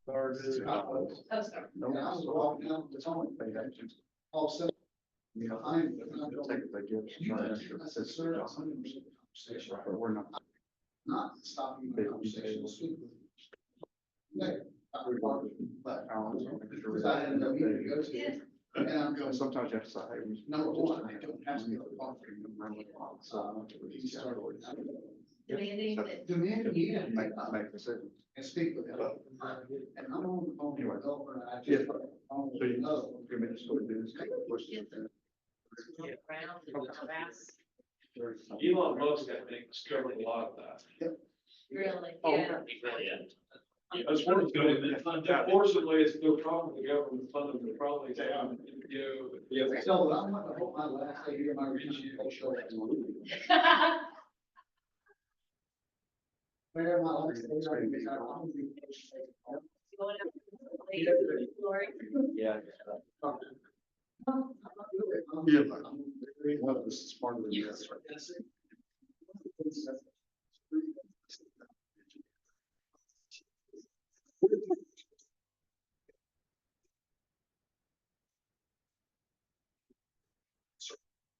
Oh, sorry. No, I was walking out the tunnel, they had to, all of a sudden, behind, but not take the gift. I said, sir, that's 100% conversation, but we're not stopping the conversation. Yeah. But because I had no meeting to go to, and I'm going, Sometimes you have to say, number one, I don't have to go to the conference. So he started Demanding that. demanding you to make decisions. and speak with him. And I'm on the phone with my girlfriend, I Yeah. just, So you know, 2 minutes to do this. Get around and harass. Elon Musk, I think, discovered a lot of that. Really, Oh, yeah. That's one of the, unfortunately, it's no problem with the government funding, the problem is, So I'm gonna hope my last day here, my reach, I'll show it. Where my last day, I can be, I'm Going up to the Lori. Yeah. Yeah, but one of this is part of the. Yes.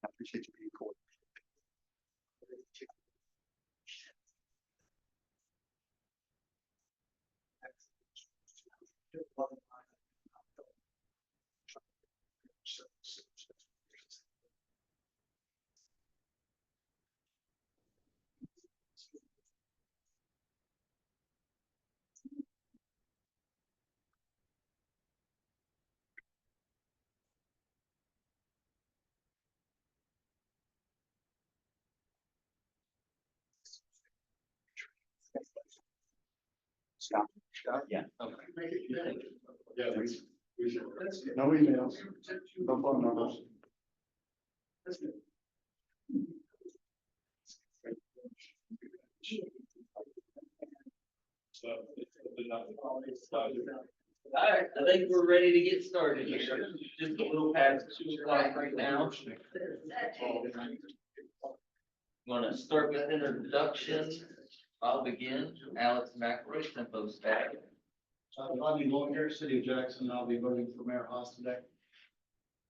I appreciate you being cool. Scott. Yeah. Okay. Yeah, we should. No emails, no phone numbers. All right, I think we're ready to get started here. Just a little past 2 o'clock right now. Want to start with introductions. I'll begin. Alex McRoy, SEMPO staff. I'll be going here, City of Jackson, I'll be voting for Mayor Haas today.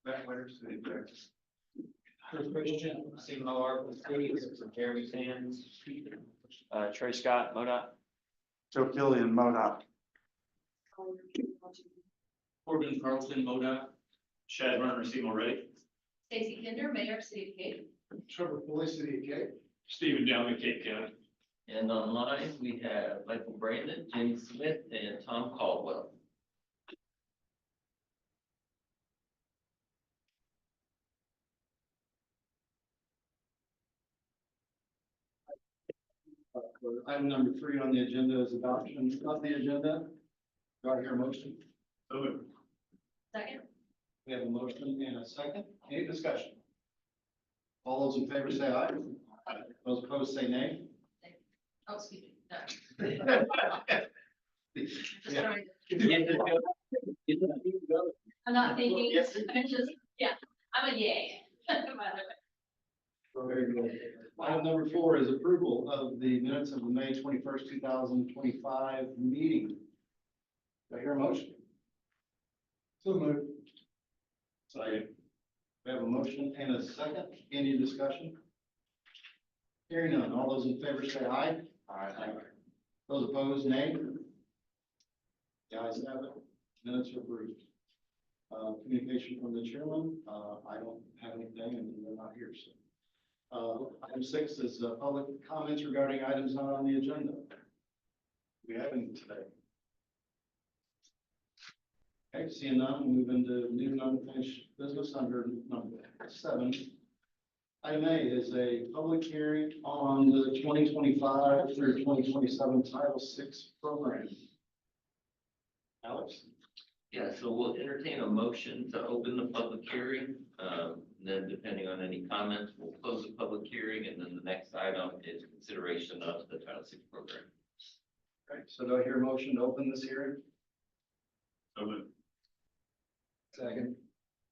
That winter, City of Jackson. Chris Christian, CMO Article City, Jeremy Sands, Trey Scott, MoDOT. Joe Killian, MoDOT. Corbin Carlson, MoDOT. Shad Runner, CMO Ready. Stacy Kinder, Mayor, City of Cape. Trevor Foley, City of Cape. Stephen Downey, Cape County. And online, we have Michael Brandon, Jenny Smith, and Tom Caldwell. Item number 3 on the agenda is adoption of the agenda. Do I hear a motion? Second. We have a motion and a second. Any discussion? All those in favor say aye. Those opposed say nay. Oh, excuse me. No. Just trying to- I'm not thinking, I'm just, yeah, I'm a yay. By the way. Very good. Item number 4 is approval of the minutes of the May 21st, 2025 meeting. Do I hear a motion? So moved. Second. We have a motion and a second. Any discussion? Hearing none. All those in favor say aye. Aye. Those opposed, nay. The ayes have it. Minutes are approved. Communication from the chairman. I don't have anything and they're not here, so. Item 6 is public comments regarding items not on the agenda. We have any today? Okay, seeing none, we'll move into new unfinished business under number 7. Item A is a public hearing on the 2025 through 2027 Title VI program. Alex? Yeah, so we'll entertain a motion to open the public hearing. Then depending on any comments, we'll close the public hearing, and then the next item is consideration of the Title VI program. Okay, so do I hear a motion to open this hearing? So moved. Second.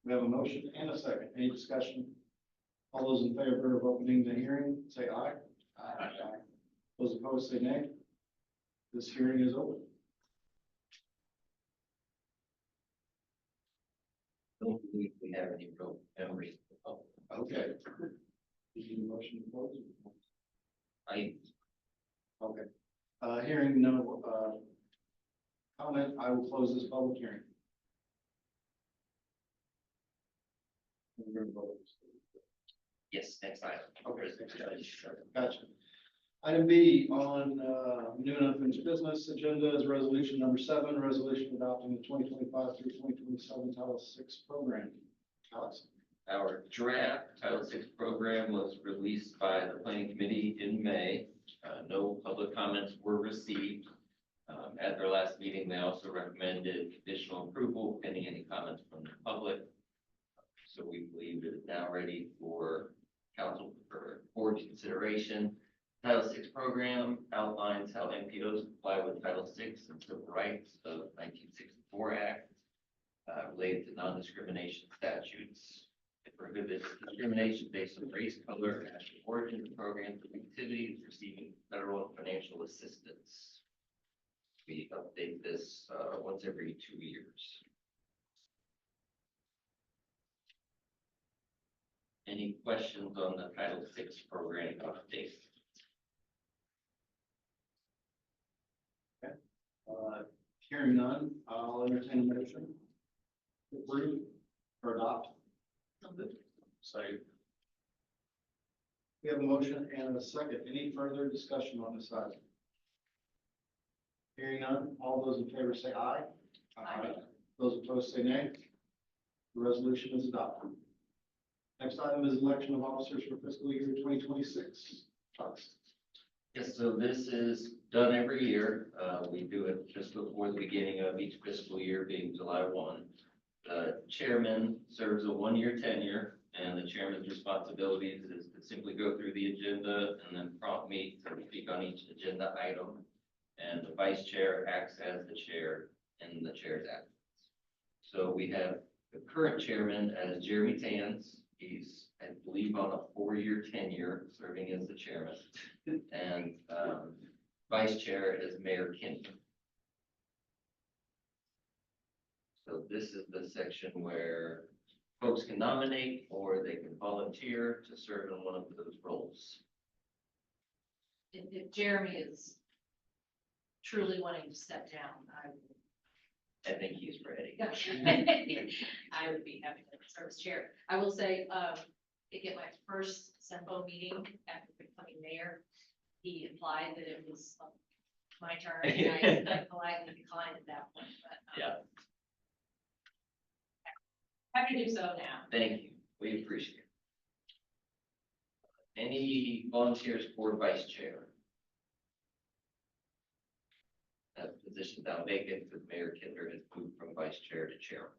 We have a motion and a second. Any discussion? All those in favor of opening the hearing, say aye. Aye. Those opposed, say nay. This hearing is open. don't believe we have any real memories. of the public. Okay. Did you motion to close? I, Okay. Hearing no, comment, I will close this public hearing. yes, next item. Okay, gotcha. Item B on, new and unfinished business agenda is resolution number 7, resolution adopting the 2025 through 2027 Title VI program. Alex? Our draft Title VI program was released by the planning committee in May. No public comments were received. At their last meeting, they also recommended conditional approval pending any comments from the public. So we believe it is now ready for council for board consideration. Title VI program outlines how NPOs comply with Title VI and Civil Rights of 1964 Act related to non-discrimination statutes. It prohibits discrimination based on race, color, national origin, programs, and activities receiving federal financial assistance. We update this once every 2 years. Any questions on the Title VI program update? Hearing none, I'll entertain a motion to approve or adopt. Second. We have a motion and a second. Any further discussion on this item? Hearing none, all those in favor say aye. Aye. Those opposed say nay. The resolution is adopted. Next item is election of officers for fiscal year 2026. Yes, so this is done every year. We do it just before the beginning of each fiscal year, being July 1. The chairman serves a 1-year tenure, and the chairman's responsibilities is to simply go through the agenda and then prompt me to speak on each agenda item. And the vice chair acts as the chair in the chair's absence. So we have the current chairman as Jeremy Tans. He's, I believe, on a 4-year tenure serving as the chairman. And vice chair is Mayor Kinney. So this is the section where folks can nominate or they can volunteer to serve in one of those roles. If Jeremy is truly wanting to step down, I think he's ready. I would be happy to serve as chair. I will say, at my first SEMPO meeting after becoming mayor, he implied that it was my turn, and I politely declined at that point, but. Yeah. Happy to do so now. Thank you. We appreciate it. Any volunteers for vice chair? That position now vacant because Mayor Kinder has moved from vice chair to chair.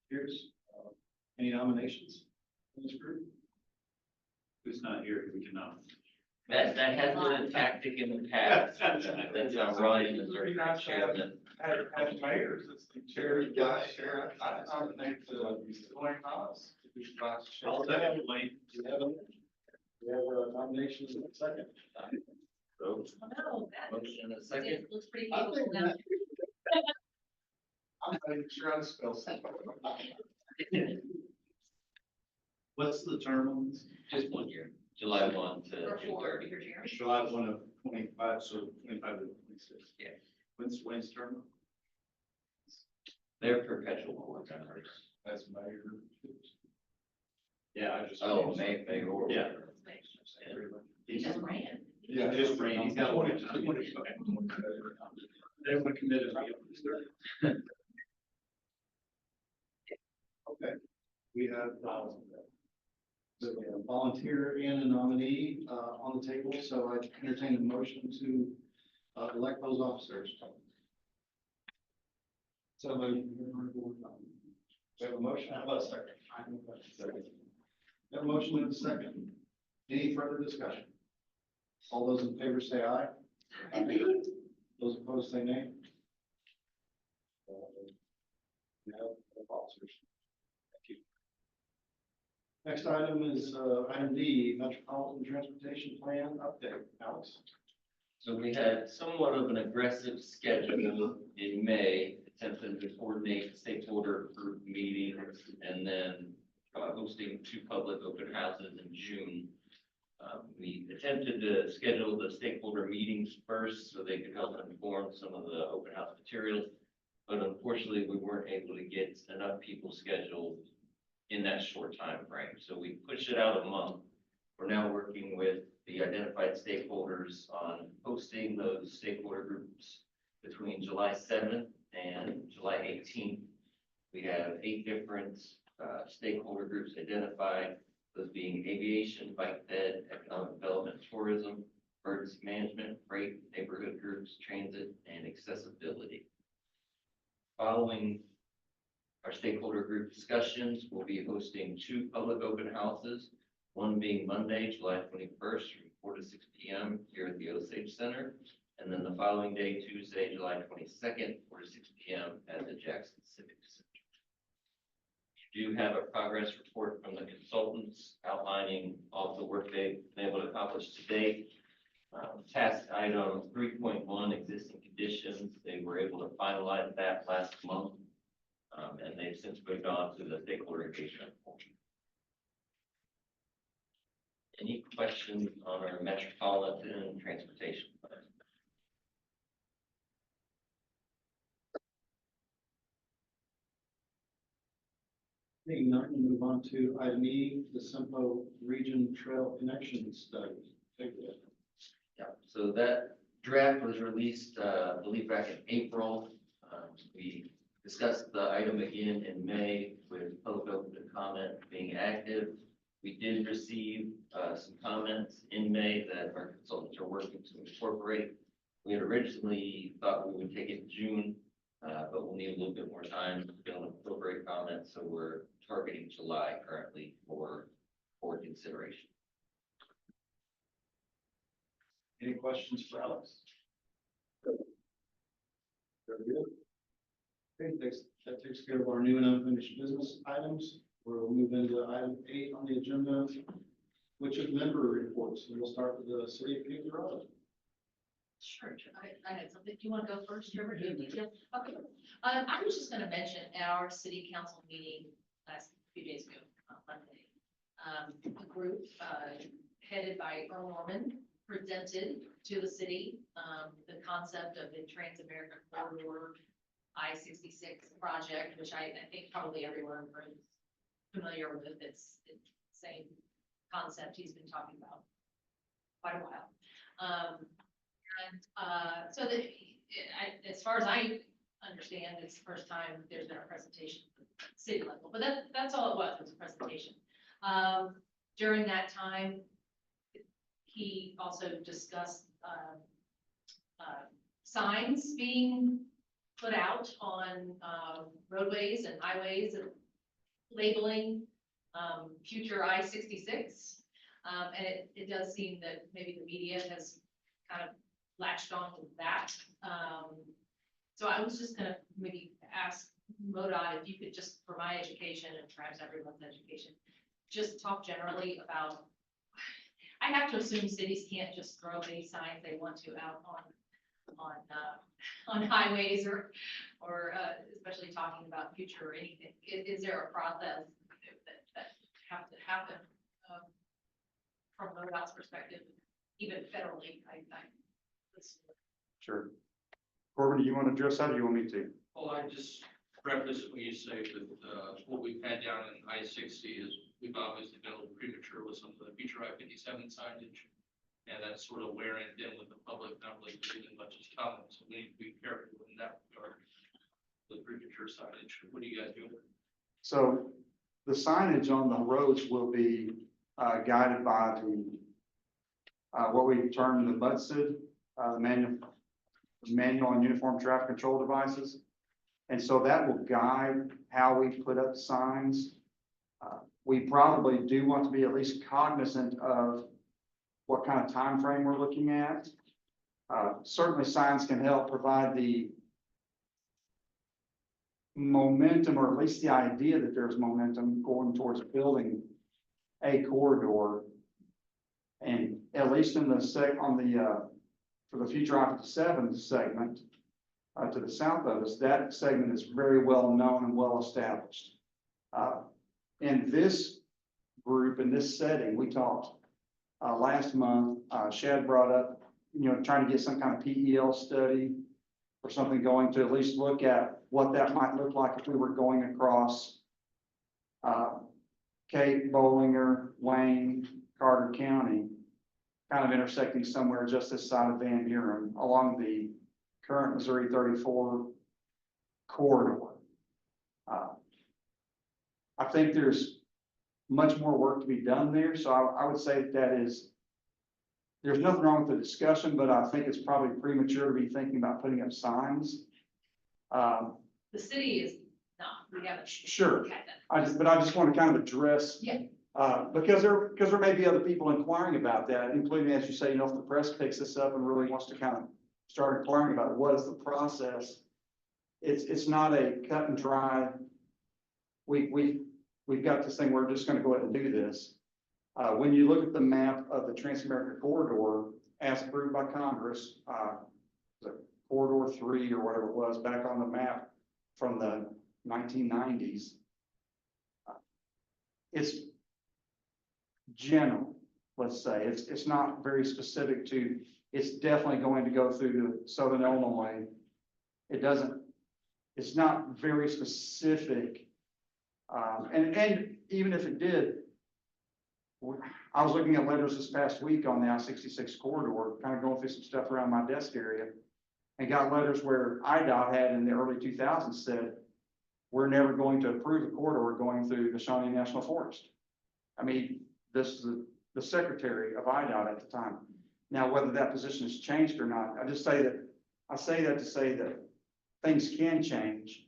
Here's, any nominations in this group? Who's not here, we cannot. That has been a tactic in the past. That's how Ryan is our chairman. As mayors, it's the chair, vice chair, I nominate Dwayne Hobbs. I'll second Dwayne. We have a nomination in a second. So, Oh, no, that motion in a second. it looks pretty capable now. I'm not even sure how to spell something. What's the term on this? Just 1 year, July 1 to Or June for 30. your Jeremy. July 1 of 25, so 25 to 26. Yeah. When's Dwayne's term? They're perpetual board members. That's mayor. Yeah, I just. Oh, Mayor. Yeah. He just ran. Yeah, just ran, he's got one. Everyone committed. Okay. We have, so we have a volunteer and a nominee, on the table, so I entertain a motion to, elect those officers. So, we have a motion, how about a second? We have a motion and a second. Any further discussion? All those in favor say aye. Those opposed say nay. We have officers. Thank you. Next item is, item D, Metropolitan Transportation Plan update. Alex? So we had somewhat of an aggressive schedule in May, attempting to coordinate stakeholder group meetings and then hosting 2 public open houses in June. We attempted to schedule the stakeholder meetings first so they could help inform some of the open house materials. But unfortunately, we weren't able to get enough people scheduled in that short time frame. So we pushed it out a month. We're now working with the identified stakeholders on hosting those stakeholder groups between July 7th and July 18th. We have 8 different stakeholder groups identified, those being aviation, bike fed, economic development, tourism, emergency management, freight, neighborhood groups, transit, and accessibility. Following our stakeholder group discussions, we'll be hosting 2 public open houses, one being Monday, July 21st from 4 to 6 p.m. here at the Osage Center, and then the following day, Tuesday, July 22nd, 4 to 6 p.m. at the Jackson Civic Center. We do have a progress report from the consultants outlining all the work they've been able to accomplish to date. Task item 3.1, existing conditions, they were able to finalize that last month, and they've since moved on to the stakeholder engagement portion. Any questions on our metropolitan transportation plan? Being none, we'll move on to item E, the SEMPO Region Trail Connection Study. Take that. Yeah, so that draft was released, I believe back in April. We discussed the item again in May with public open comment being active. We did receive some comments in May that our consultants are working to incorporate. We had originally thought we would take it in June, but we'll need a little bit more time to be able to incorporate comments. So we're targeting July currently for consideration. Any questions for Alex? Very good. Okay, that takes care of our new and unfinished business items. We'll move into item 8 on the agenda, which is member reports. And we'll start with the city of Cape Girardeau. Sure, I had something. Do you want to go first, Trevor? Do you have details? Okay. I was just going to mention our city council meeting last few days ago, on Monday. A group headed by Earl Norman presented to the city the concept of the Trans-American Corridor I-66 project, which I think probably everyone is familiar with. It's the same concept he's been talking about quite a while. So that, as far as I understand, it's the first time there's been a presentation at the city level, but that's all it was a presentation. During that time, he also discussed signs being put out on roadways and highways and labeling future I-66. And it does seem that maybe the media has kind of latched on to that. So I was just gonna maybe ask MoDOT if you could just, for my education and perhaps everyone's education, just talk generally about, I have to assume cities can't just throw any signs they want to out on highways or especially talking about future or anything. Is there a process that have to happen from MoDOT's perspective, even federally? Sure. Corbin, do you want to address that or do you want me to? Well, I just preface what you say with what we've had down in I-60 is we've obviously been a little premature with some of the future I-57 signage. And that's sort of wearing thin with the public, not really getting much as common. So we need to be careful in that regard. The premature signage. What are you guys doing? So the signage on the roads will be guided by the what we term the MUDSID, manual and uniform traffic control devices. And so that will guide how we put up signs. We probably do want to be at least cognizant of what kind of time frame we're looking at. Certainly signs can help provide the momentum, or at least the idea that there's momentum going towards building a corridor. And at least in the for the future I-57 segment, to the south of us, that segment is very well known and well established. In this group, in this setting, we talked, last month, Shad brought up, trying to get some kind of PEL study or something going to at least look at what that might look like if we were going across, Cape, Bollinger, Wayne, Carter County, kind of intersecting somewhere just this side of Van Buren along the current Missouri 34 corridor. I think there's much more work to be done there, so I would say there's nothing wrong with the discussion, but I think it's probably premature to be thinking about putting up signs. The city is not, we haven't. Sure. had that. But I just want to kind of address. Yeah. Because there may be other people inquiring about that, including, as you say, if the press picks this up and really wants to kind of start inquiring about what is the process. It's not a cut and dry. We've got this thing, we're just going to go ahead and do this. When you look at the map of the Trans-American Corridor as approved by Congress, the Corridor 3 or whatever it was back on the map from the 1990s, it's general, let's say. It's not very specific to, it's definitely going to go through the Southern Illinois. It's not very specific. And even if it did, I was looking at letters this past week on the I-66 corridor, kind of going through some stuff around my desk area, and got letters where IDOT had in the early 2000s said, we're never going to approve a corridor going through the Shawnee National Forest. I mean, this is the secretary of IDOT at the time. Now, whether that position has changed or not, I say that to say that things can change,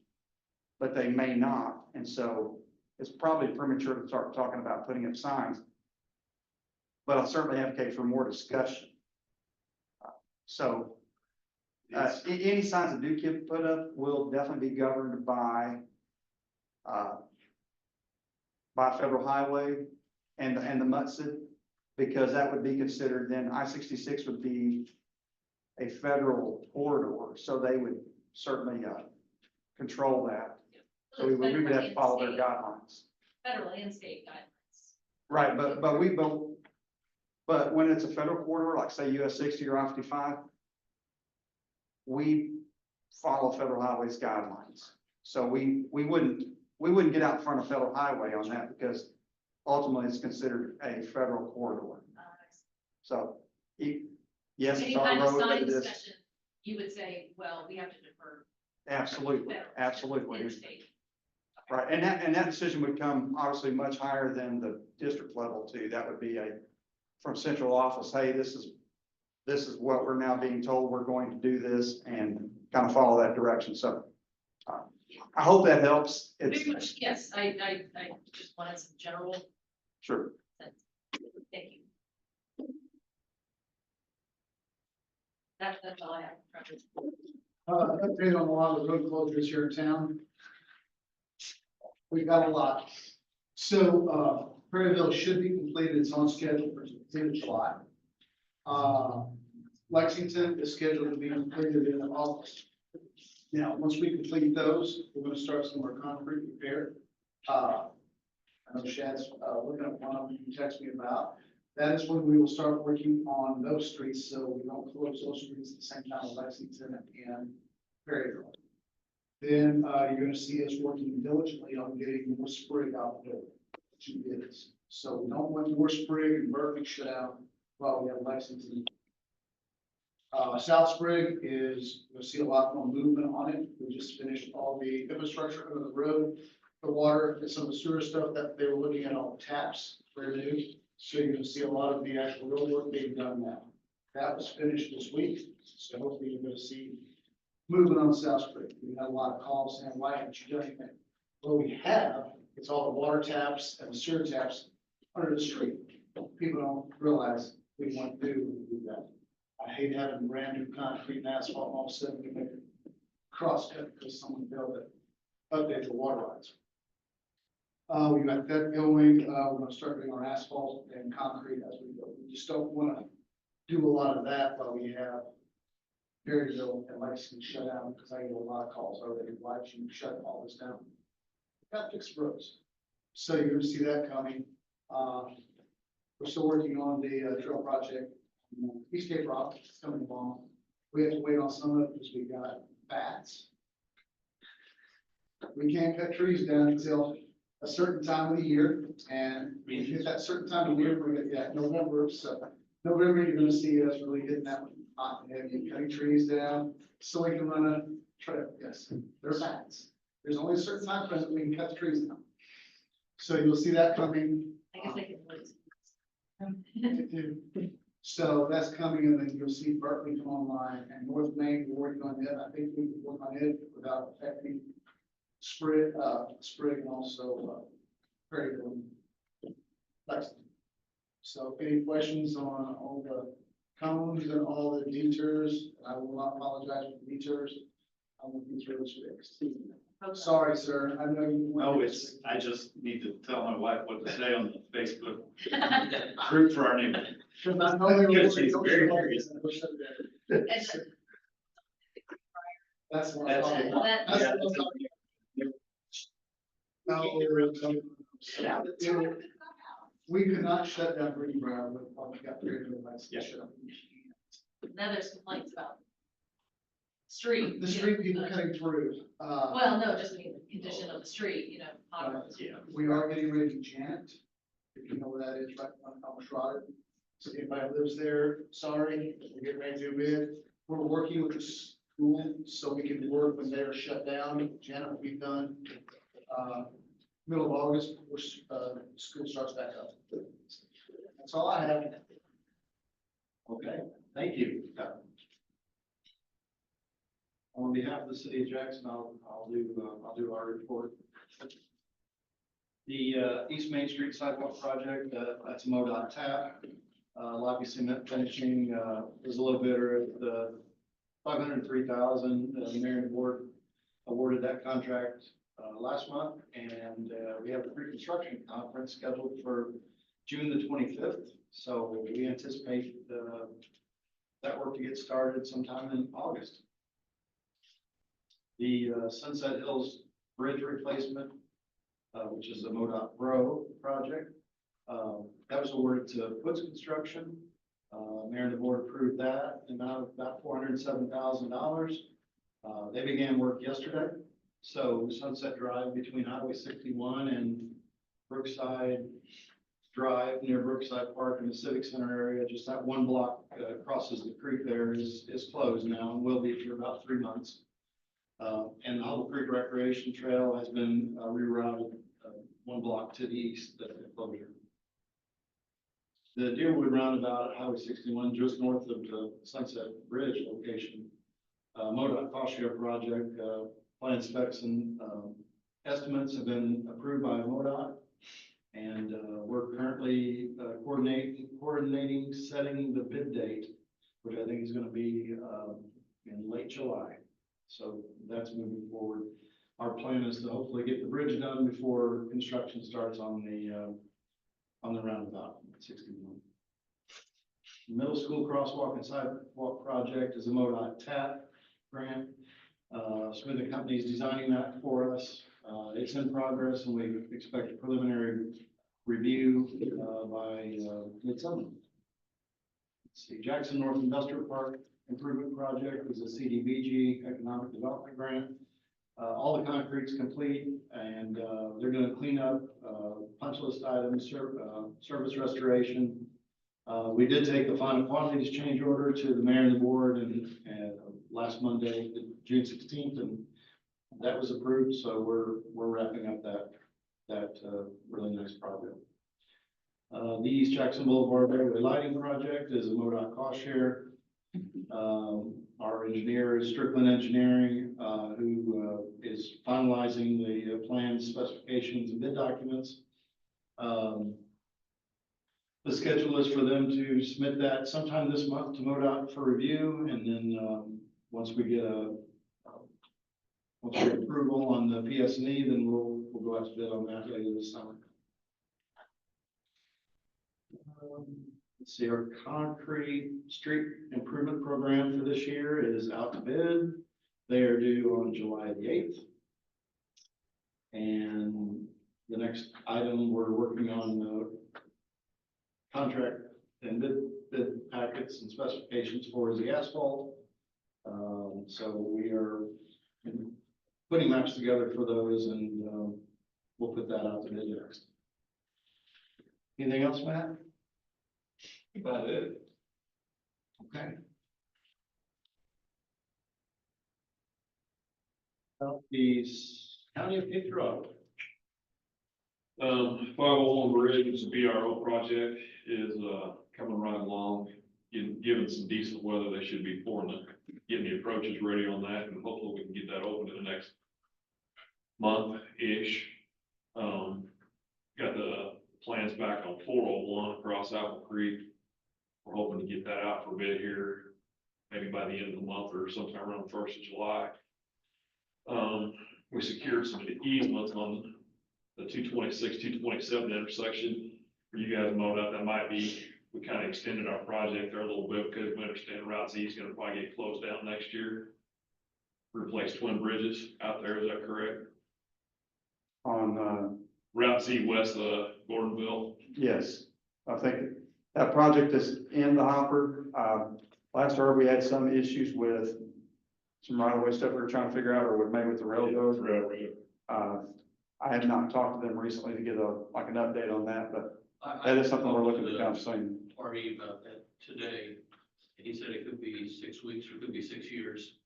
but they may not. And so it's probably premature to start talking about putting up signs, but I'll certainly advocate for more discussion. Any signs that do get put up will definitely be governed by federal highway and the MUTSID, because that would be considered, then I-66 would be a federal corridor, so they would certainly control that. So we would have to follow their guidelines. Federal and state guidelines. Right, but when it's a federal corridor, like say US 60 or I-55, we follow federal highways guidelines. So we wouldn't get out in front of federal highway on that, because ultimately it's considered a federal corridor. So, yes, Any it's our kind of road, but sign it is, discussion, you would say, well, we have to defer. absolutely, federal, absolutely. interstate. Right, and that decision would come obviously much higher than the district level too. That would be from central office, hey, this is what we're now being told, we're going to do this, and kind of follow that direction. So I hope that helps. Very much, yes, I just wanted some general Sure. sense. Thank you. That's all I have. Update on a lot of the road closures here in town. We've got a lot. So, Perryville should be completed. It's on schedule for the end of July. Lexington is scheduled to be completed in August. Now, once we complete those, we're going to start some more concrete repair. I know Shad's looking at one of them you texted me about. That is when we will start working on those streets, so we don't close those streets at the same time as Lexington and Perryville. Then you're going to see us working diligently on getting more sprig out there to bids. So we don't want more sprig and burn shut out while we have Lexington. South Sprig is, you'll see a lot more movement on it. We just finished all the infrastructure under the road, the water, and some of the sewer stuff that they were looking at all taps for new. So you're going to see a lot of the actual road work being done now. That was finished this week, so hopefully you're going to see movement on South Sprig. We had a lot of calls saying, why haven't you done anything? Well, we have. It's all the water taps and the sewer taps under the street. People don't realize we want to do that. I hate having brand new concrete and asphalt, and all of a sudden we make a cross cut because someone failed to update the water lines. We got that going. We're going to start doing our asphalt and concrete as we go. We just don't want to do a lot of that while we have Perryville and Lexington shut down, because I get a lot of calls already, why don't you shut all this down? Got fixed roads. So you're gonna see that coming. We're still working on the trail project. East Cape Rock is coming along. We have to wait on some of it because we got bats. We can't cut trees down until a certain time of the year, and we hit that certain time of the year, we're gonna, November, so November, you're gonna see us really hitting that one hot and heavy, cutting trees down, so we can run a trail, yes, they're bats. There's only a certain time frame that we can cut the trees down. So you'll see that coming. I guess I can wait. So that's coming, and then you'll see Berkeley come online, and North Main, we're working on it, I think we can work on it without affecting Sprig, and also, Perryville. Lexington. So any questions on all the cones and all the detours? I will not apologize for the detours. I will be through this fixed. Sorry, sir, I know you. Oh, I just need to tell my wife what to say on the Facebook group for our neighborhood. Because I know they were. Because she's very curious. That's what I'm talking about. That- That's what I'm talking about. No, we could not shut down Green Brown with what we got there. Now there's complaints about street. The you street know, people cutting through. Well, no, just the condition of the street, you know, potholes. Yeah. We are getting ready to Janet, if you know where that is, right on Thomas Rod. So if anybody lives there, sorry, we're getting ready to move in. We're working with the school so we can work when they're shut down. Janet will be done, middle of August, school starts back up. That's all I have. Okay, thank you. On behalf of the city of Jackson, I'll do our report. The East Main Street sidewalk project, that's a MoDOT tap. Lobby Cement finishing was a little bitter at the $503,000. The mayor and board awarded that contract last month, and we have a pre-construction conference scheduled for June the 25th. So we anticipate that work to get started sometime in August. The Sunset Hills Bridge replacement, which is a MoDOT Pro project, that was awarded to Woods Construction. Mayor and the board approved that amount of about $407,000. They began work yesterday. So Sunset Drive between Highway 61 and Brookside Drive near Brookside Park in the Civic Center area, just that one block crosses the creek there is closed now and will be for about 3 months. And the Hubble Creek Recreation Trail has been rerouted one block to the east of the closure. The Deerwood Roundabout at Highway 61, just north of the Sunset Bridge location, MoDOT cost share project, plan specs and estimates have been approved by MoDOT. And we're currently coordinating setting the bid date, which I think is going to be in late July. So that's moving forward. Our plan is to hopefully get the bridge done before construction starts on the roundabout at 61. Middle school crosswalk and sidewalk project is a MoDOT TAP grant. Smith and Company is designing that for us. It's in progress, and we expect a preliminary review by midsummer. Let's see, Jackson North Industrial Park Improvement Project is a CDBG Economic Development Grant. All the concrete's complete, and they're going to clean up punch list items, service restoration. We did take the final quantities change order to the mayor and the board and last Monday, June 16th, and that was approved. So we're wrapping up that really nice project. The East Jackson Boulevard Railway Lighting Project is a MoDOT cost share. Our engineer is Strickland Engineering, who is finalizing the plans, specifications, and bid documents. The schedule is for them to submit that sometime this month to MoDOT for review, and then once we get approval on the PS&E, then we'll go out to bid on that later this summer. Let's see, our concrete street improvement program for this year is out to bid. They are due on July the 8th. And the next item, we're working on the contract and bid packets and specifications for the asphalt. So we are putting maps together for those, and we'll put that out to bid next. Anything else, Matt? About it. Okay. The County of Cape Girardeau. 501 Bridge BRO project is, coming right along. Given some decent weather, they should be getting the approaches ready on that, and hopefully we can get that open in the next month-ish. Got the plans back on 401 across Apple Creek. We're hoping to get that out for bid here, maybe by the end of the month or sometime around the 1st of July. We secured some easements on the 226, 227 intersection. For you guys know that might be, we kind of extended our project there a little bit because we understand Route Z is going to probably get closed down next year. Replace twin bridges out there, is that correct? On, Route Z west of Gordonville. yes, I think that project is in the hopper. Last year, we had some issues with some right-of-way stuff we were trying to figure out, or maybe with the railroad. I have not talked to them recently to get an update on that, but that is something we're looking to kind of soon. Party about that today. He said it could be 6 weeks or it could be 6 years.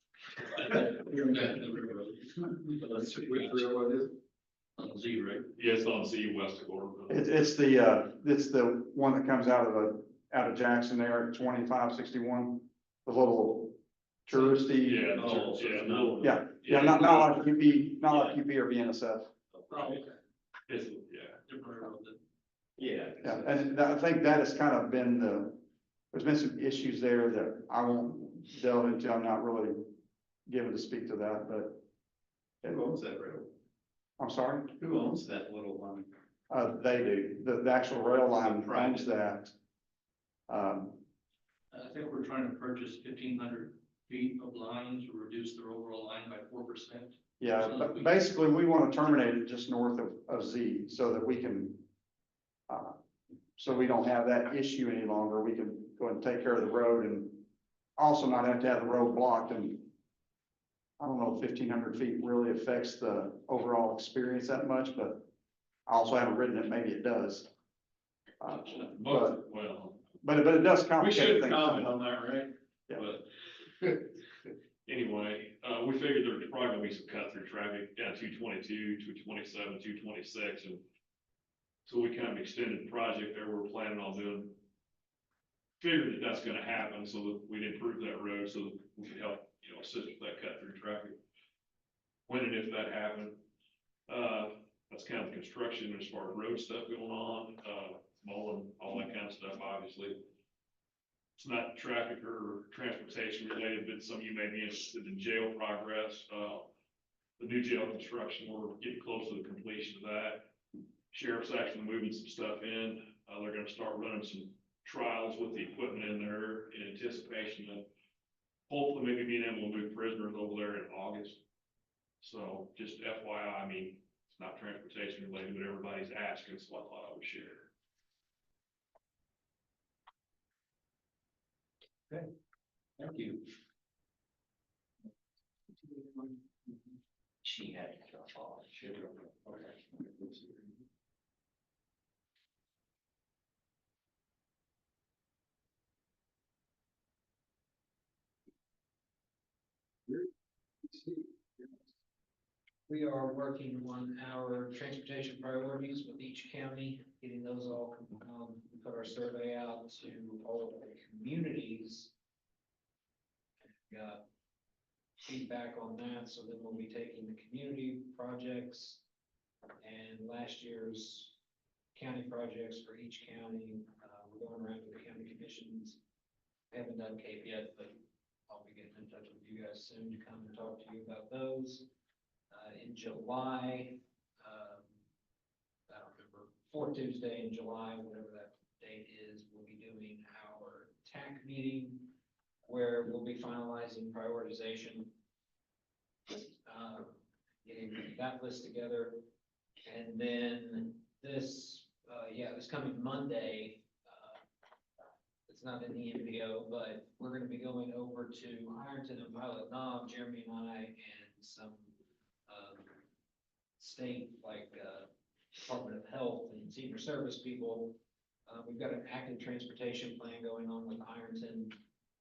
On Z, right? Yeah, it's on Z west of Gordonville. It's the one that comes out of Jackson there at 2561, the little touristy. Yeah, Oh, so it's not- Yeah, not like UP or BNSF. Oh, okay. It's, yeah. Different road then. Yeah. Yeah, and I think that has kind of been there's been some issues there that I won't delve into. I'm not really given to speak to that, but. Who owns that road? I'm sorry? Who owns that little line? They do. The actual rail line Private. owns that. I think we're trying to purchase 1,500 feet of line to reduce their overall line by 4%. Yeah, but basically, we want to terminate it just north of Z so that we can, so we don't have that issue any longer. We can go and take care of the road and also not have to have the road blocked. And I don't know if 1,500 feet really affects the overall experience that much, but I also haven't ridden it. Maybe it does. But, well, But it does we complicate shouldn't things. comment on that, right? Yeah. But anyway, we figured there's probably gonna be some cut through traffic down 222, 227, 226, and so we kind of extended the project there. We're planning on doing, figured that that's gonna happen so that we'd improve that road so that we could help, assist with that cut through traffic. When and if that happened, that's kind of the construction as far as road stuff going on, mowing, all that kind of stuff, obviously. It's not traffic or transportation related, but some of you may be interested in jail progress. The new jail construction, we're getting close to the completion of that. Sheriff's actually moving some stuff in. They're gonna start running some trials with the equipment in there in anticipation of hopefully maybe being able to move prisoners over there in August. So just FYI, I mean, it's not transportation related, but everybody's asking, so I thought I would share. Thank you. She had to drop off. We are working on our transportation priorities with each county, getting those all, we put our survey out to all of the communities. Got feedback on that, so then we'll be taking the community projects and last year's county projects for each county. We're going around to the county commissions. I haven't done Cape yet, but I'll be getting in touch with you guys soon to come and talk to you about those. In July, I don't remember, 4th Tuesday in July, whatever that update is we'll be doing our TAC meeting where we'll be finalizing prioritization. Getting that list together. And then this coming Monday, it's not in the MPO, but we're gonna be going over to Ironton and Pilot Knob, Jeremy and I, and some, state, like, Department of Health and Senior Service people. We've got an active transportation plan going on with Ironton.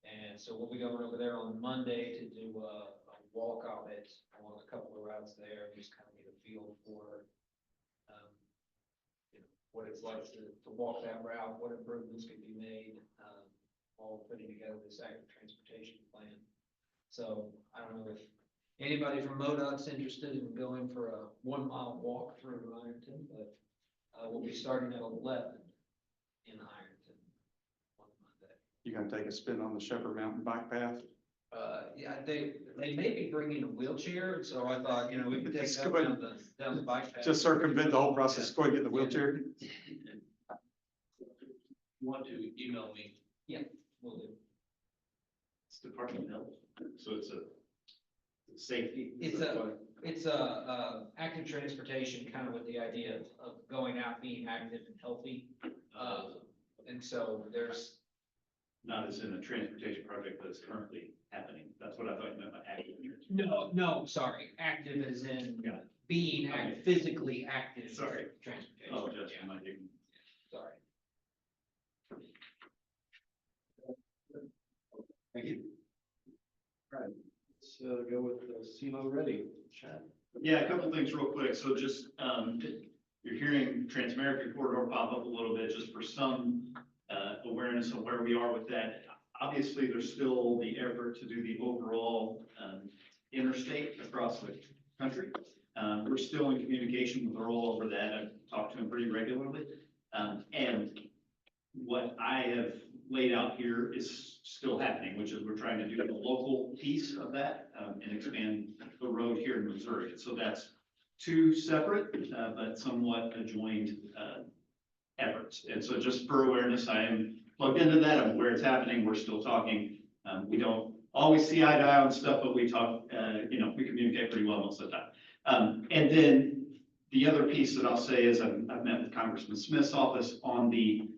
And so we'll be going over there on Monday to do a walk out it along a couple of routes there, just kind of get a feel for, what it's like to walk that route, what improvements could be made, all putting together this active transportation plan. So I don't know if anybody from MoDOT's interested in going for a 1 mile walk through Ironton, but we'll be starting at 11 in Ironton on Monday. You gonna take a spin on the Shepherd Mountain bike path? Yeah, they may be bringing a wheelchair, so I thought, we could take Just that go ahead. down the bike path. Just circumvent the whole process, go ahead and get in the wheelchair. If you want to email me. Will do. It's Department of Health, so it's a safety. It's active transportation, kind of with the idea of going out, being active and healthy. And so there's, Not as in a transportation project that's currently happening. That's what I thought you meant by active. no, sorry, active as in Got it. being Okay. physically active. Sorry. Transportation. Oh, just Yeah, my ignorance. sorry. Thank you. All right, let's go with SEMO ready. Chad. Yeah, a couple things real quick. So just, you're hearing Trans-American Corridor pop up a little bit just for some awareness of where we are with that. Obviously, there's still the effort to do the overall interstate across the country. We're still in communication with Earl over that. I've talked to him pretty regularly. And what I have laid out here is still happening, which is we're trying to do the local piece of that and expand the road here in Missouri. So that's two separate but somewhat adjoined efforts. And so just for awareness, I am plugged into that. I'm aware it's happening. We're still talking. We don't always see eye to eye on stuff, but we talk, we communicate pretty well most of the time. And then the other piece that I'll say is I've met with Congressman Smith's office on the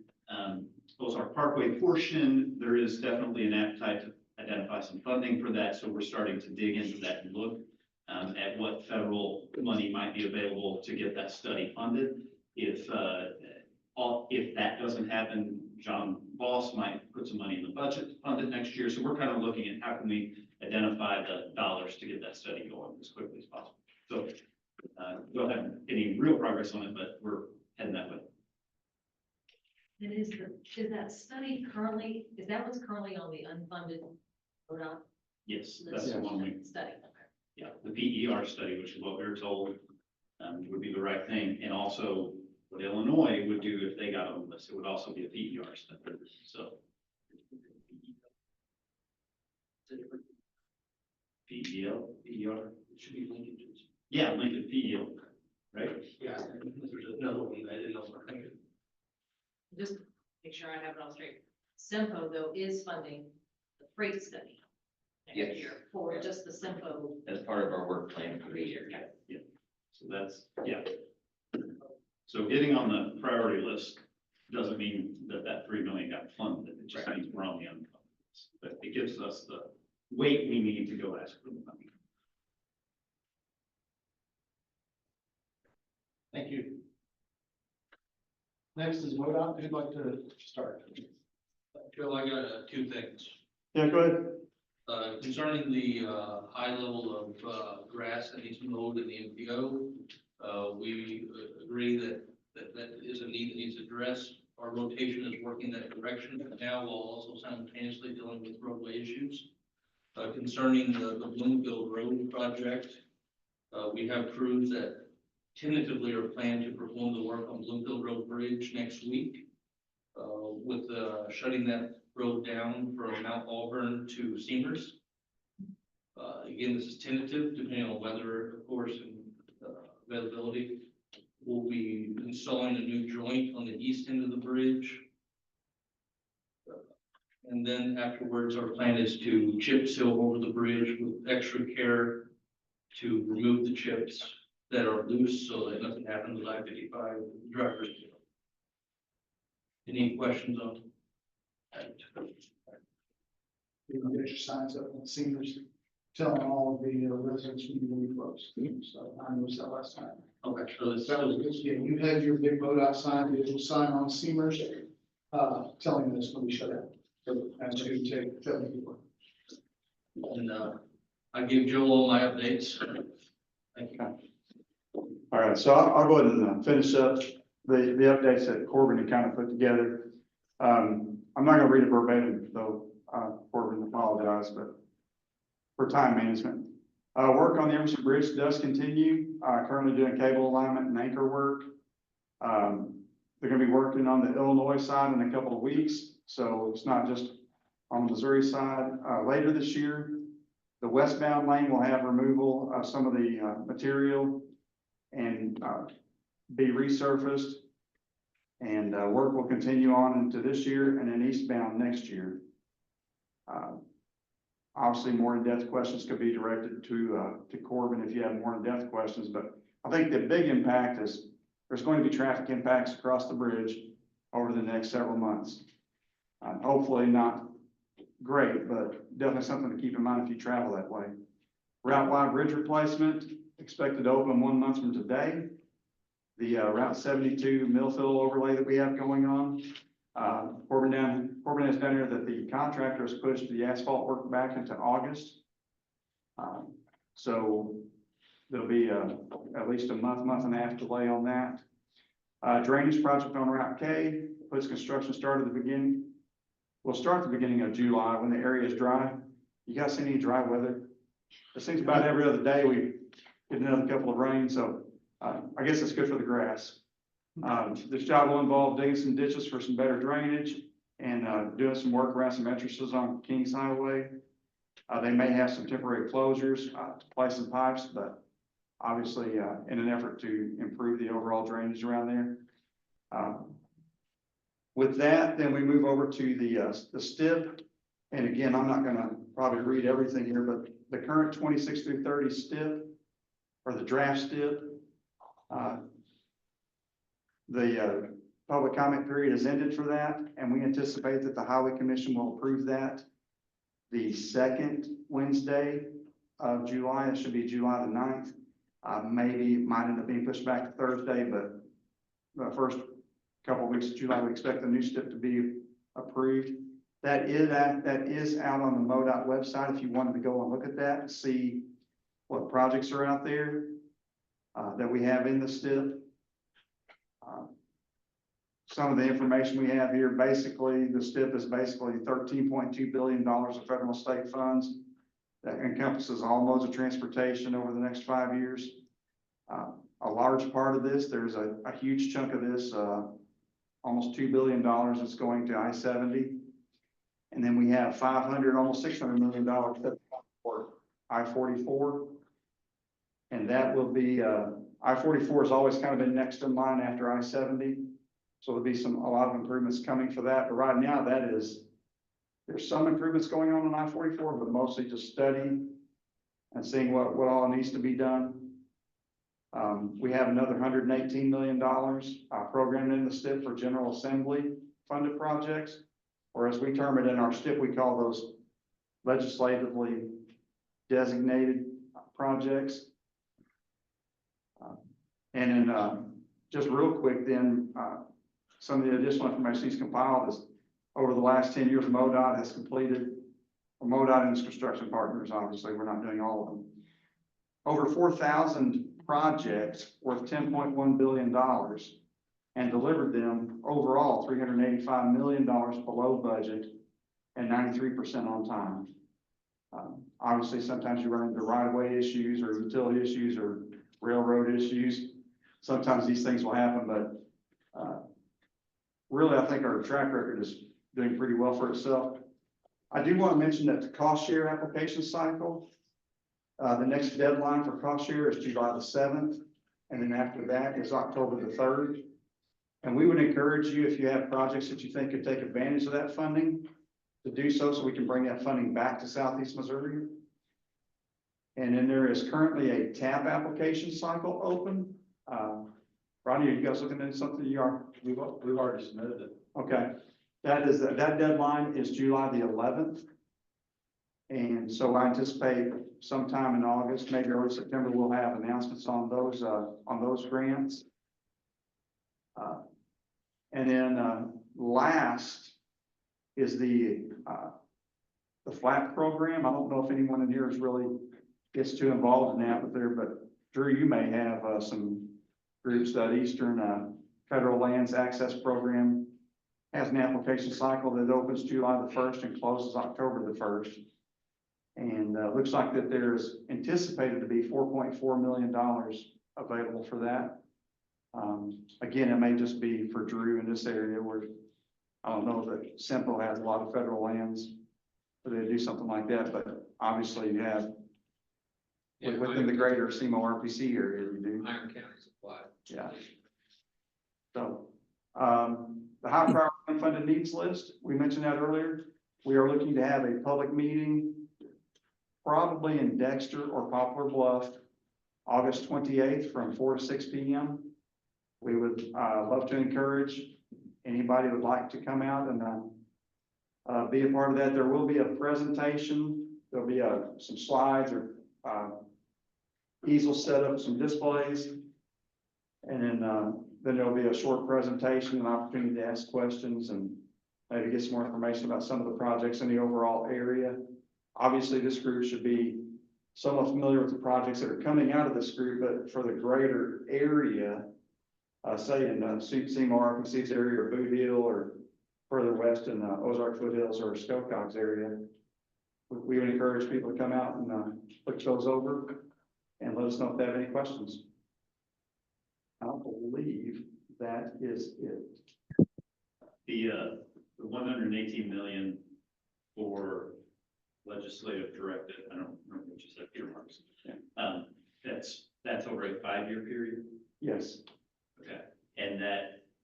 Ozark Parkway portion. There is definitely an appetite to identify some funding for that. So we're starting to dig into that and look at what federal money might be available to get that study funded. If that doesn't happen, John Boss might put some money in the budget to fund it next year. So we're kind of looking at how can we identify the dollars to get that study going as quickly as possible. So don't have any real progress on it, but we're heading that way. And is that study currently, is that what's currently on the unfunded ODOT Yes, list? that's the one we, Study, okay. yeah, the PER study, which is what we were told would be the right thing. And also what Illinois would do if they got on the list, it would also be a PER study. So. PEL, PER, it should be linkages. Yeah, Lincoln PEL, right? Yeah, there's another one I didn't know. Just to make sure I have it all straight. SEMPO though is funding the freight study next Yes. year for just the SEMPO. As part of our work plan for the year. Yeah, so that's, yeah. So getting on the priority list doesn't mean that 3 million got funded, it just means we're on the unfunded list. But it gives us the weight we need to go ask for the money. Thank you. Next is MoDOT. Who'd like to start? Bill, I got two things. Yeah, go ahead. Concerning the high level of grass that needs mowed in the MPO, we agree that is a need that needs addressed. Our rotation is working that direction now while also simultaneously dealing with roadway issues. Concerning the Bloomfield Road project, we have crews that tentatively are planned to perform the work on Bloomfield Road Bridge next week. With shutting that road down from Mount Auburn to Seamers. Again, this is tentative, depending on weather, of course, and availability. We'll be installing a new joint on the east end of the bridge And then afterwards, our plan is to chip seal over the bridge with extra care to remove the chips that are loose so that nothing happens with I-55 drivers. Any questions on that? You can get your signs up on seniors, telling all of the residents when you're going to be closed. So I noticed that last time. Okay, so it's, That was good. Yeah, you had your big MoDOT sign, digital sign on Seamers, telling them it's going to be shut down. So that's who you take, tell people. and, I give Joel all my updates. Thank you. All right, so I'll go ahead and finish up the updates that Corbin had kind of put together. I'm not gonna read it verbatim, though, Corbin, apologize, but for time management. Work on the Emerson Bridge does continue, currently doing cable alignment and anchor work. They're gonna be working on the Illinois side in a couple of weeks, so it's not just on the Missouri side. Later this year, the westbound lane will have removal of some of the material and be resurfaced. And work will continue on into this year and then eastbound next year. Obviously, more in-depth questions could be directed to Corbin if you have more in-depth questions, but I think the big impact is there's going to be traffic impacts across the bridge over the next several months. Hopefully not great, but definitely something to keep in mind if you travel that way. Route wide bridge replacement expected to open 1 month from today. The Route 72 Millfield overlay that we have going on. Corbin has done here that the contractor has pushed the asphalt work back into August. So there'll be at least a month and a half delay on that. Drainage project on Route K puts construction start at the beginning. We'll start at the beginning of July when the area is dry. You guys see any dry weather? It seems about every other day we get another couple of rains, so I guess it's good for the grass. This job will involve digging some ditches for some better drainage and doing some work around some entrances on Kings Highway. They may have some temporary closures to place some pipes, but obviously in an effort to improve the overall drainage around there. With that, then we move over to the STIP. And again, I'm not gonna probably read everything here, but the current 26 through 30 STIP, or the draft STIP, the public comment period has ended for that, and we anticipate that the Highway Commission will approve that the second Wednesday of July. It should be July the 9th. Maybe it might end up being pushed back to Thursday, but the first couple of weeks of July, we expect the new STIP to be approved. That is out on the MoDOT website if you wanted to go and look at that and see what projects are out there that we have in the STIP. Some of the information we have here, basically, the STIP is basically $13.2 billion of federal and state funds that encompasses all modes of transportation over the next 5 years. A large part of this, there's a huge chunk of this, almost $2 billion that's going to I-70. And then we have almost $600 million for I-44. And that will be, I-44 has always kind of been next in line after I-70. So there'll be a lot of improvements coming for that. But right now there's some improvements going on I-44, but mostly just studying and seeing what all needs to be done. We have another $118 million programmed in the STIP for General Assembly funded projects, or as we term it in our STIP, we call those legislatively designated projects. And then just real quick then, some of the additional information he's compiled is over the last 10 years, MoDOT has completed, or MoDOT and its construction partners, obviously, we're not doing all of them, over 4,000 projects worth $10.1 billion and delivered them overall $385 million below budget and 93% on time. Obviously, sometimes you run into right-of-way issues or utility issues or railroad issues. Sometimes these things will happen, but really, I think our track record is doing pretty well for itself. I do want to mention that the cost share application cycle, the next deadline for cost share is July the 7th. And then after that is October the 3rd. And we would encourage you, if you have projects that you think could take advantage of that funding, to do so, so we can bring that funding back to Southeast Missouri. And then there is currently a TAP application cycle open. Ronnie, are you guys looking at something you are? We've already submitted it. Okay, that deadline is July the 11th. And so I anticipate sometime in August, maybe early September, we'll have announcements on those grants. And then, last is the FLAP program. I don't know if anyone in here is really gets too involved in that, but Drew, you may have, some groups that Eastern, Federal Lands Access Program has an application cycle that opens July the 1st and closes October the 1st. And looks like that there's anticipated to be $4.4 million available for that. Again, it may just be for Drew in this area where I don't know that SEMPO has a lot of federal lands where they do something like that, but obviously you have within the greater SEMO RPC area, you do. Iron County supply. Yeah. So, the high priority unfunded needs list, we mentioned that earlier. We are looking to have a public meeting probably in Dexter or Poplar Bluff, August 28th from 4 to 6 p.m. We would love to encourage anybody who would like to come out and be a part of that. There will be a presentation. There'll be some slides or easels set up, some displays. And then there'll be a short presentation, an opportunity to ask questions and maybe get some more information about some of the projects in the overall area. Obviously, this group should be somewhat familiar with the projects that are coming out of this group, but for the greater area, say in Seymour RPC's area or Boot Hill or further west in Ozark Foothills or Skokox area, we would encourage people to come out and look those over and let us know if they have any questions. I believe that is it. The 118 million for legislative directive, I don't remember what you said, earmarks. Yeah. That's over a 5-year period? Yes. Okay. And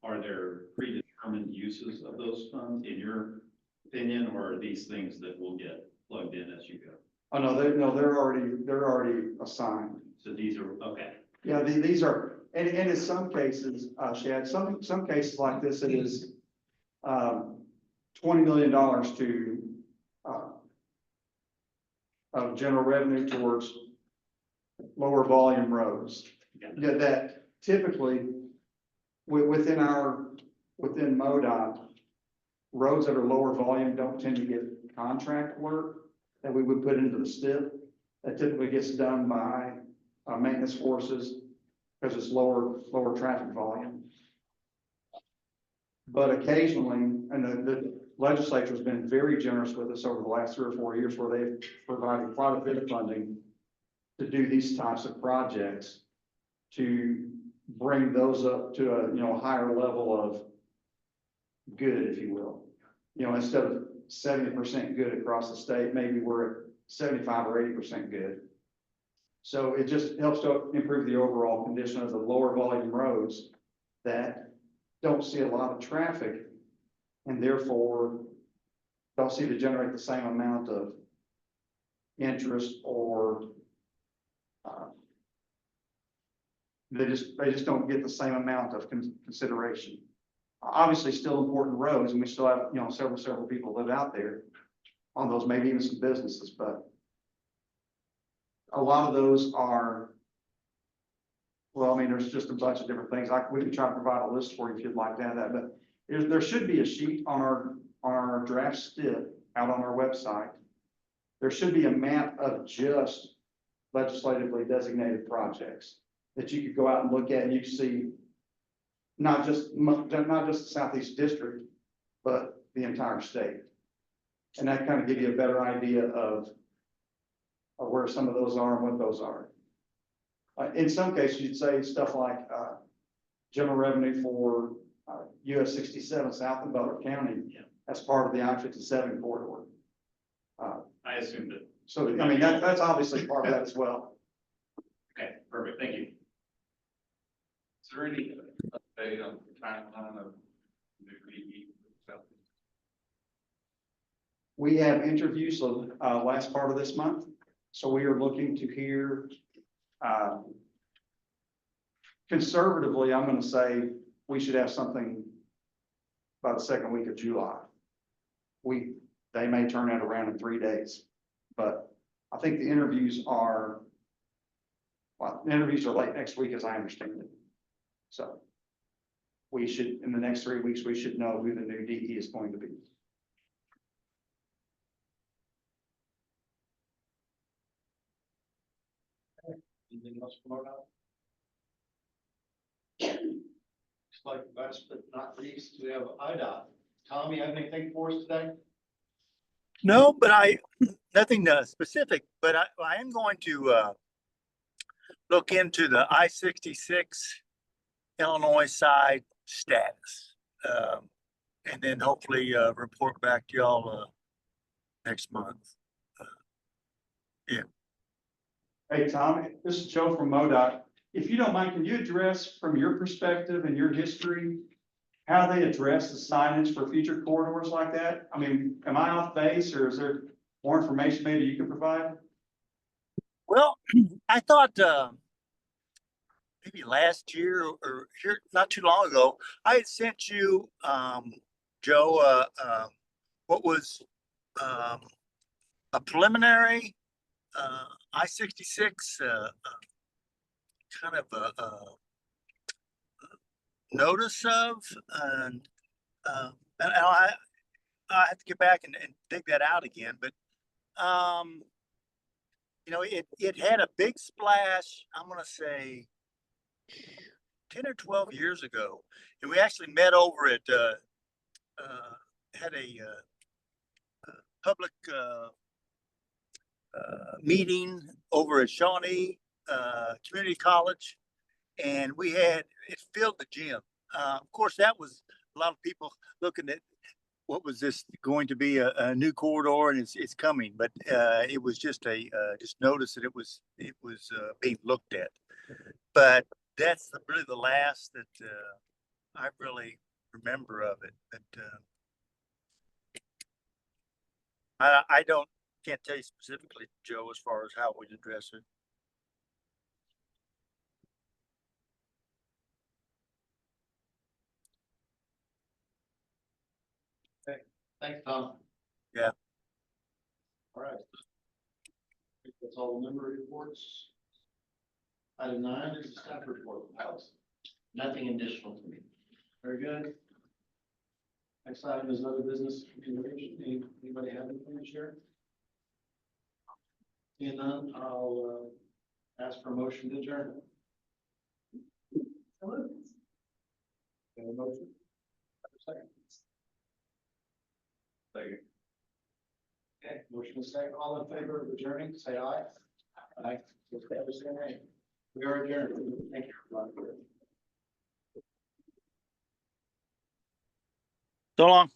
are there predetermined uses of those funds in your opinion, or are these things that will get plugged in as you go? Oh, no, they're already assigned. So these are, okay. Yeah, these are, and in some cases, Shad, some cases like this, it is $20 million to of general revenue towards lower volume roads. Yeah. That typically within MoDOT, roads that are lower volume don't tend to get contract work that we would put into the STIP. That typically gets done by maintenance forces because it's lower traffic volume. But occasionally, and the legislature has been very generous with us over the last 3 or 4 years where they've provided quite a bit of funding to do these types of projects to bring those up to a higher level of good, if you will. Instead of 70% good across the state, maybe we're at 75 or 80% good. So it just helps to improve the overall condition of the lower volume roads that don't see a lot of traffic and therefore don't seem to generate the same amount of interest or they just don't get the same amount of consideration. Obviously still important roads and we still have, several people live out there on those, maybe even some businesses, but a lot of those are, well, there's just a bunch of different things. We can try to provide a list for you if you'd like to have that, but there should be a sheet on our draft STIP out on our website. There should be a map of just legislatively designated projects that you could go out and look at and you can see not just the Southeast District, but the entire state. And that kind of give you a better idea of where some of those are and what those are. In some cases, you'd say stuff like general revenue for US 67 south of Butler County as part of the I-57 corridor. I assumed it. So, that's obviously part of that as well. Okay, perfect. Thank you. Is there any update on the timeline of the We have interviews the last part of this month, so we are looking to hear, conservatively, I'm gonna say we should have something by the second week of July. They may turn that around in 3 days, but I think the interviews are late next week, as I understand it. So we should, in the next 3 weeks, we should know who the new DE is going to be. Anything else from our Looks like last but not least, we have IDOT. Tom, you have anything for us today? No, but nothing specific, but I am going to look into the I-66 Illinois side status. And then hopefully report back to y'all next month. Hey, Tom, this is Joe from MoDOT. If you don't mind, can you address from your perspective and your history, how they address the signage for future corridors like that? I mean, am I off base, or is there more information maybe you can provide? Well, I thought maybe last year or here not too long ago, I had sent you, Joe, what was a preliminary I-66 kind of a notice of, and I have to get back and dig that out again, but you know, it had a big splash, I'm gonna say 10 or 12 years ago, and we actually met over at had a public meeting over at Shawnee Community College, and it filled the gym. Of course, that was a lot of people looking at what was this going to be a new corridor, and it's coming, but it was just just notice that it was being looked at. But that's really the last that I really remember of it. But I can't tell you specifically, Joe, as far as how we'd address it. Thanks, Tom. Yeah. All right. I think that's all the member reports. Item 9 is the staff report. Alex. Nothing additional to me. Very good. Next item is other business communication. Anybody have anything to share? Seeing none, I'll ask for a motion to adjourn. Got a motion? Second. Second. Okay, motion is second. All in favor of adjourning, say aye. Aye. Those opposed, say nay. We are adjourned. Thank you, everyone. So long.